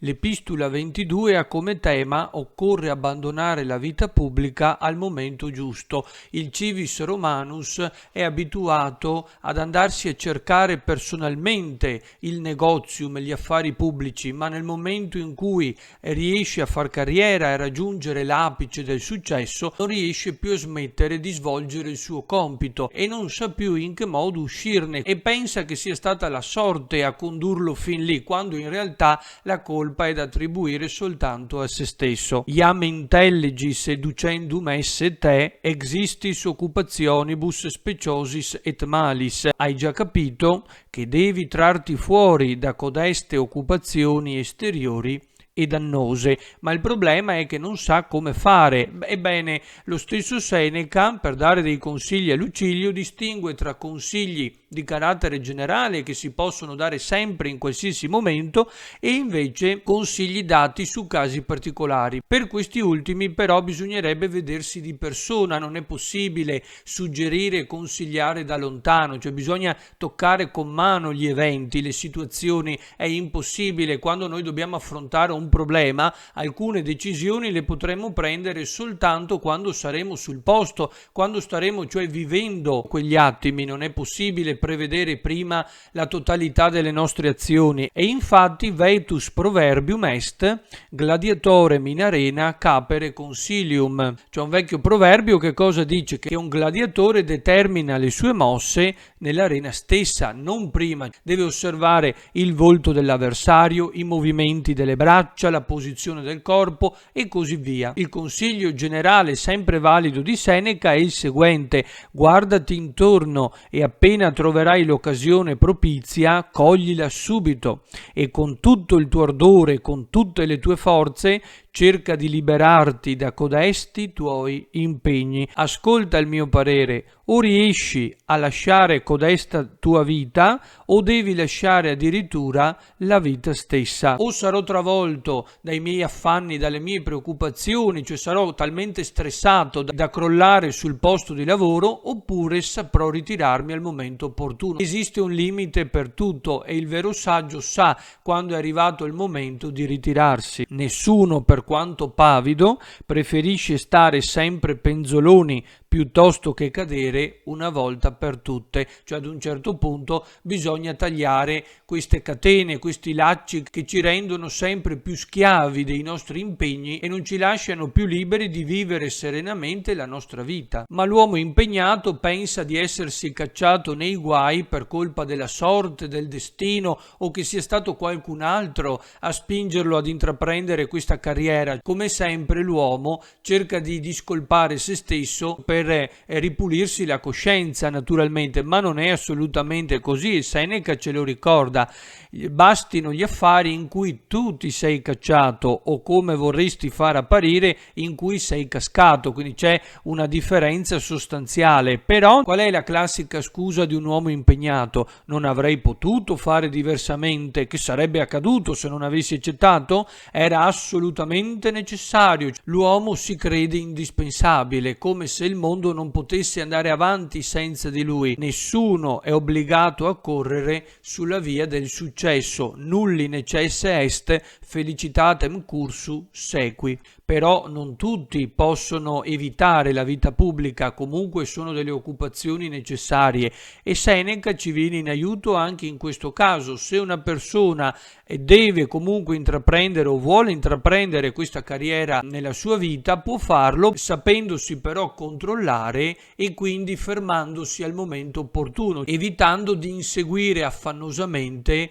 L'Epistula 22 ha come tema: occorre abbandonare la vita pubblica al momento giusto. Il civis romanus è abituato ad andarsi a cercare personalmente il negozium, gli affari pubblici, ma nel momento in cui riesce a far carriera e a raggiungere l'apice del successo, non riesce più a smettere di svolgere il suo compito e non sa più in che modo uscirne e pensa che sia stata la sorte a condurlo fin lì, quando in realtà la colpa è da attribuire soltanto a se stesso. Iam intelligis educendum esse te existis occupationibus speciosis et malis. Hai già capito che devi trarti fuori da codeste occupazioni esteriori e dannose, ma il problema è che non sa come fare. Ebbene, lo stesso Seneca, per dare dei consigli a Lucilio, distingue tra consigli di carattere generale che si possono dare sempre in qualsiasi momento e invece consigli dati su casi particolari. Per questi ultimi però bisognerebbe vedersi di persona, non è possibile suggerire e consigliare da lontano, cioè bisogna toccare con mano gli eventi, le situazioni. È impossibile. Quando noi dobbiamo affrontare un problema, alcune decisioni le potremo prendere soltanto quando saremo sul posto, quando staremo cioè vivendo quegli attimi. Non è possibile prevedere prima la totalità delle nostre azioni. E infatti vetus proverbium est gladiatorem in arena capere consilium. C'è un vecchio proverbio che cosa dice? Che un gladiatore determina le sue mosse nell'arena stessa, non prima. Deve osservare il volto dell'avversario, i movimenti delle braccia, la posizione del corpo e così via. Il consiglio generale sempre valido di Seneca è il seguente: guardati intorno e appena troverai l'occasione propizia, coglila subito e con tutto il tuo ardore, con tutte le tue forze, cerca di liberarti da codesti tuoi impegni. Ascolta il mio parere: o riesci a lasciare codesta tua vita o devi lasciare addirittura la vita stessa. O sarò travolto dai miei affanni, dalle mie preoccupazioni, cioè sarò talmente stressato da crollare sul posto di lavoro, oppure saprò ritirarmi al momento opportuno. Esiste un limite per tutto e il vero saggio sa quando è arrivato il momento di ritirarsi. Nessuno, per quanto pavido, preferisce stare sempre penzoloni piuttosto che cadere una volta per tutte. Cioè ad un certo punto bisogna tagliare queste catene, questi lacci che ci rendono sempre più schiavi dei nostri impegni e non ci lasciano più liberi di vivere serenamente la nostra vita. Ma l'uomo impegnato pensa di essersi cacciato nei guai per colpa della sorte, del destino, o che sia stato qualcun altro a spingerlo ad intraprendere questa carriera. Come sempre l'uomo cerca di discolpare se stesso per ripulirsi la coscienza, naturalmente, ma non è assolutamente così. Seneca ce lo ricorda: bastino gli affari in cui tu ti sei cacciato o, come vorresti far apparire, in cui sei cascato. Quindi c'è una differenza sostanziale. Però qual è la classica scusa di un uomo impegnato? Non avrei potuto fare diversamente. Che sarebbe accaduto se non avessi accettato? Era assolutamente necessario. L'uomo si crede indispensabile, come se il mondo non potesse andare avanti senza di lui. Nessuno è obbligato a correre sulla via del successo. Nulli necesse est felicitatem cursu sequi. Però non tutti possono evitare la vita pubblica, comunque sono delle occupazioni necessarie e Seneca ci viene in aiuto anche in questo caso. Se una persona deve comunque intraprendere o vuole intraprendere questa carriera nella sua vita, può farlo sapendosi però controllare e quindi fermandosi al momento opportuno, evitando di inseguire affannosamente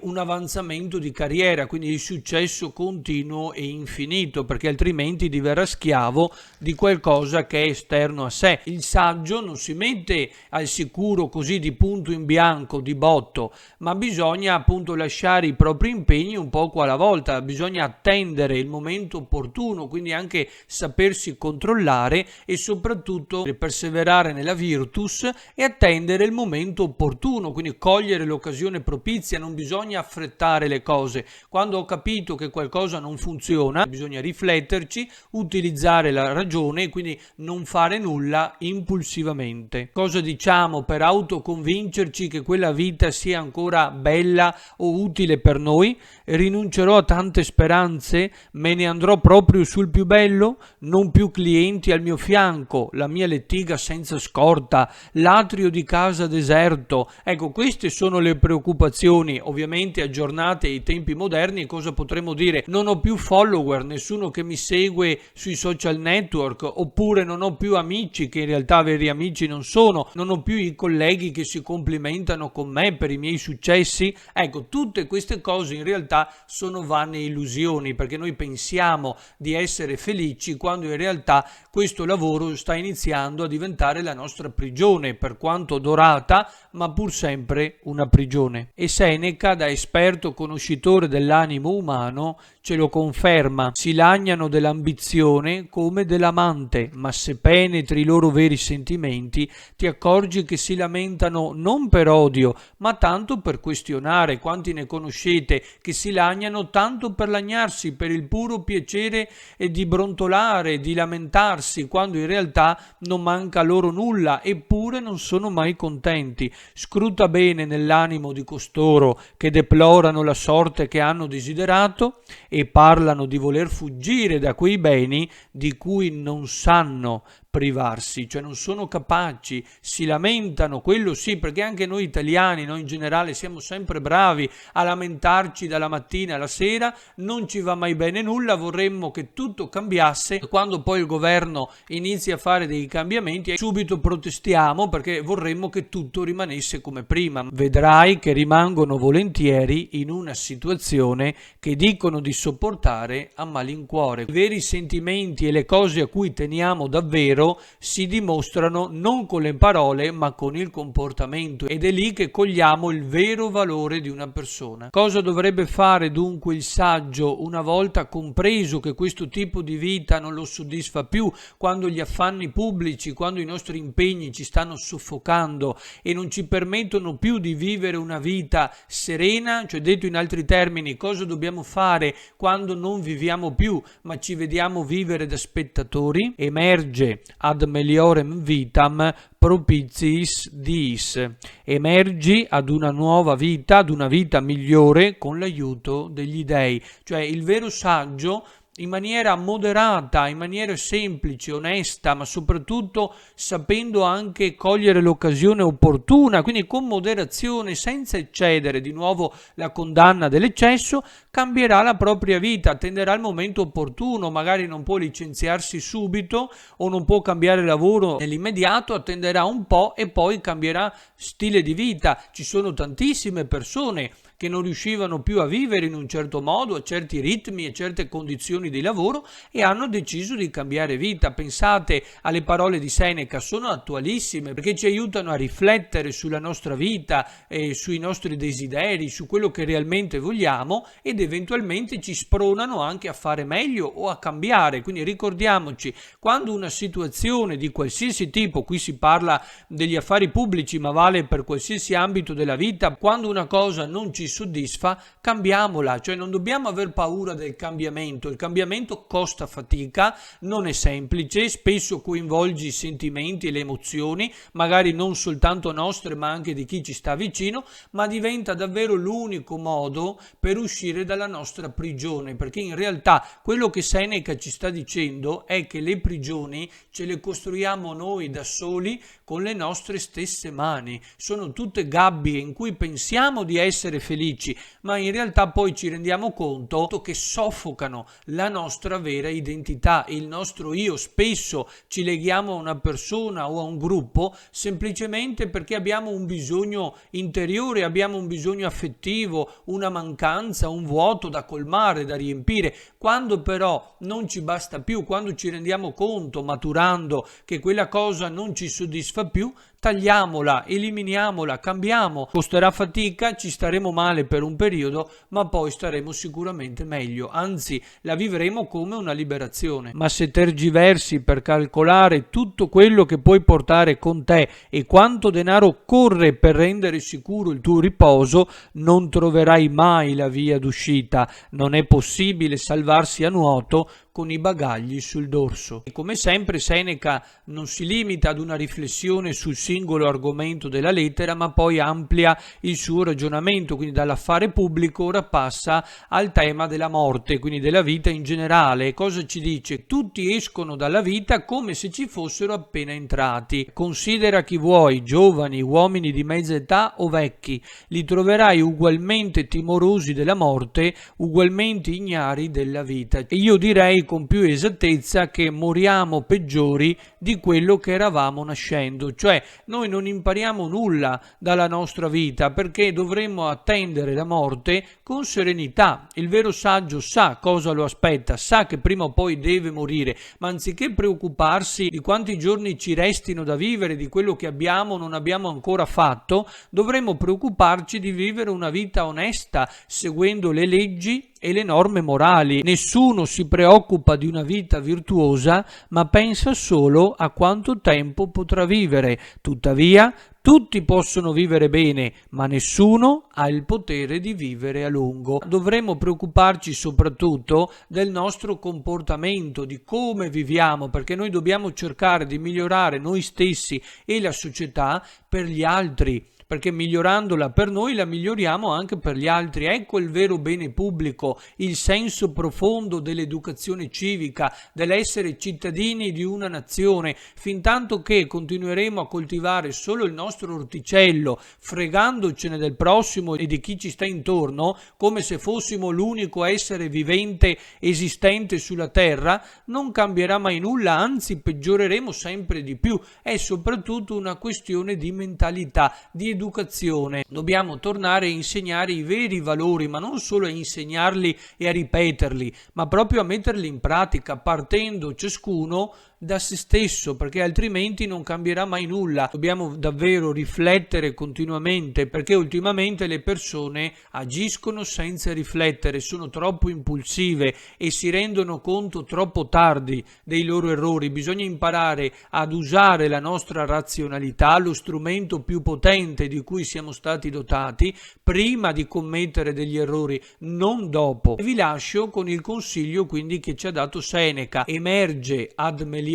un avanzamento di carriera, quindi il successo continuo e infinito, perché altrimenti diverrà schiavo di qualcosa che è esterno a sé. Il saggio non si mette al sicuro così di punto in bianco, di botto, ma bisogna appunto lasciare i propri impegni un poco alla volta, bisogna attendere il momento opportuno, quindi anche sapersi controllare e soprattutto perseverare nella virtus e attendere il momento opportuno, quindi cogliere l'occasione propizia. Non bisogna affrettare le cose. Quando ho capito che qualcosa non funziona, bisogna riflettere rifletterci, utilizzare la ragione e quindi non fare nulla impulsivamente. Cosa diciamo per autoconvincerci che quella vita sia ancora bella o utile per noi? Rinuncerò a tante speranze, me ne andrò proprio sul più bello, non più clienti al mio fianco, la mia lettiga senza scorta, l'atrio di casa deserto. Ecco, queste sono le preoccupazioni, ovviamente aggiornate ai tempi moderni. Cosa potremmo dire? Non ho più follower, nessuno che mi segue sui social network, oppure non ho più amici che in realtà veri amici non sono, non ho più i colleghi che si complimentano con me per i miei successi. Ecco, tutte queste cose in realtà sono vane illusioni, perché noi pensiamo di essere felici quando in realtà questo lavoro sta iniziando a diventare la nostra prigione, per quanto dorata, ma pur sempre una prigione. E Seneca, da esperto conoscitore dell'animo umano, ce lo conferma: si lagnano dell'ambizione come dell'amante, ma se penetri i loro veri sentimenti ti accorgi che si lamentano non per odio, ma tanto per questionare. Quanti ne conoscete che si lagnano tanto per lagnarsi, per il puro piacere di brontolare, di lamentarsi, quando in realtà non manca loro nulla, eppure non sono mai contenti. Scruta bene nell'animo di costoro che deplorano la sorte che hanno desiderato e parlano di voler fuggire da quei beni di cui non sanno privarsi, cioè non sono capaci, si lamentano, quello sì, perché anche noi italiani, noi in generale siamo sempre bravi a lamentarci dalla mattina alla sera, non ci va mai bene nulla, vorremmo che tutto cambiasse. Quando poi il governo inizia a fare dei cambiamenti subito protestiamo perché vorremmo che tutto rimanesse come prima. Vedrai che rimangono volentieri in una situazione che dicono di sopportare a malincuore. I veri sentimenti e le cose a cui teniamo davvero si dimostrano non con le parole ma con il comportamento, ed è lì che cogliamo il vero valore di una persona. Cosa dovrebbe fare dunque il saggio una volta compreso che questo tipo di vita non lo soddisfa più, quando gli affanni pubblici, quando i nostri impegni ci stanno soffocando e non ci permettono più di vivere una vita serena? Cioè, detto in altri termini, cosa dobbiamo fare quando non viviamo più ma ci vediamo vivere da spettatori? Emerge ad meliorem vitam propitiis diis. Emergi ad una nuova vita, ad una vita migliore con l'aiuto degli dei. Cioè il vero saggio, in maniera moderata, in maniera semplice, onesta, ma soprattutto sapendo anche cogliere l'occasione opportuna, quindi con moderazione, senza eccedere, di nuovo la condanna dell'eccesso, cambierà la propria vita, attenderà il momento opportuno, magari non può licenziarsi subito o non può cambiare lavoro nell'immediato, attenderà un po' e poi cambierà stile di vita. Ci sono tantissime persone che non riuscivano più a vivere in un certo modo, a certi ritmi e certe condizioni di lavoro, e hanno deciso di cambiare vita. Pensate alle parole di Seneca, sono attualissime perché ci aiutano a riflettere sulla nostra vita, sui nostri desideri, su quello che realmente vogliamo, ed eventualmente ci spronano anche a fare meglio o a cambiare. Quindi ricordiamoci, quando una situazione di qualsiasi tipo, qui si parla degli affari pubblici ma vale per qualsiasi ambito della vita, quando una cosa non ci soddisfa, cambiamola. Cioè non dobbiamo aver paura del cambiamento. Il cambiamento costa fatica, non è semplice, spesso coinvolge i sentimenti e le emozioni, magari non soltanto nostre ma anche di chi ci sta vicino, ma diventa davvero l'unico modo per uscire dalla nostra prigione, perché in realtà quello che Seneca ci sta dicendo è che le prigioni ce le costruiamo noi da soli con le nostre stesse mani. Sono tutte gabbie in cui pensiamo di essere felici, ma in realtà poi ci rendiamo conto che soffocano la nostra vera identità, il nostro io. Spesso ci leghiamo a una persona o a un gruppo semplicemente perché abbiamo un bisogno interiore, abbiamo un bisogno affettivo, una mancanza, un vuoto da colmare, da riempire. Quando però non ci basta più, quando ci rendiamo conto, maturando, che quella cosa non ci soddisfa più, tagliamola, eliminiamola, cambiamo. Costerà fatica, ci staremo male per un periodo, ma poi staremo sicuramente meglio, anzi la vivremo come una liberazione. Ma se tergiversi per calcolare tutto quello che puoi portare con te e quanto denaro occorre per rendere sicuro il tuo riposo, non troverai mai la via d'uscita. Non è possibile salvarsi a nuoto con i bagagli sul dorso. E come sempre Seneca non si limita ad una riflessione sul singolo argomento della lettera, ma poi amplia il suo ragionamento, quindi dall'affare pubblico ora passa al tema della morte, quindi della vita in generale. E cosa ci dice? Tutti escono dalla vita come se ci fossero appena entrati. Considera chi vuoi, giovani, uomini di mezza età o vecchi, li troverai ugualmente timorosi della morte, ugualmente ignari della vita. E io direi con più esattezza che moriamo peggiori di quello che eravamo nascendo, cioè noi non impariamo nulla dalla nostra vita perché dovremmo attendere la morte con serenità. Il vero saggio sa cosa lo aspetta, sa che prima o poi deve morire, ma anziché preoccuparsi di quanti giorni ci restino da vivere, di quello che abbiamo o non abbiamo ancora fatto, dovremmo preoccuparci di vivere una vita onesta, seguendo le leggi e le norme morali. Nessuno si preoccupa di una vita virtuosa, ma pensa solo a quanto tempo potrà vivere. Tuttavia, tutti possono vivere bene, ma nessuno ha il potere di vivere a lungo. Dovremmo preoccuparci soprattutto del nostro comportamento, di come viviamo, perché noi dobbiamo cercare di migliorare noi stessi e la società per gli altri, perché migliorandola per noi la miglioriamo anche per gli altri. Ecco il vero bene pubblico, il senso profondo dell'educazione civica, dell'essere cittadini di una nazione. Fintanto che continueremo a coltivare solo il nostro orticello, fregandocene del prossimo e di chi ci sta intorno, come se fossimo l'unico essere vivente esistente sulla terra, non cambierà mai nulla, anzi peggioreremo sempre di più. È soprattutto una questione di mentalità, di educazione. Dobbiamo tornare a insegnare i veri valori, ma non solo a insegnarli e a ripeterli, ma proprio a metterli in pratica, partendo ciascuno da se stesso, perché altrimenti non cambierà mai nulla. Dobbiamo davvero riflettere continuamente, perché ultimamente le persone agiscono senza riflettere, sono troppo impulsive e si rendono conto troppo tardi dei loro errori. Bisogna imparare ad usare la nostra razionalità, lo strumento più potente di cui siamo stati dotati, prima di commettere degli errori, non dopo. E vi lascio con il consiglio quindi che ci ha dato Seneca: emerge ad meliorem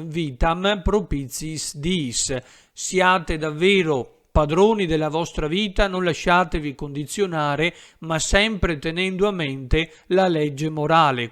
vitam propitiis diis. Siate davvero padroni della vostra vita, non lasciatevi condizionare, ma sempre tenendo a mente la legge morale.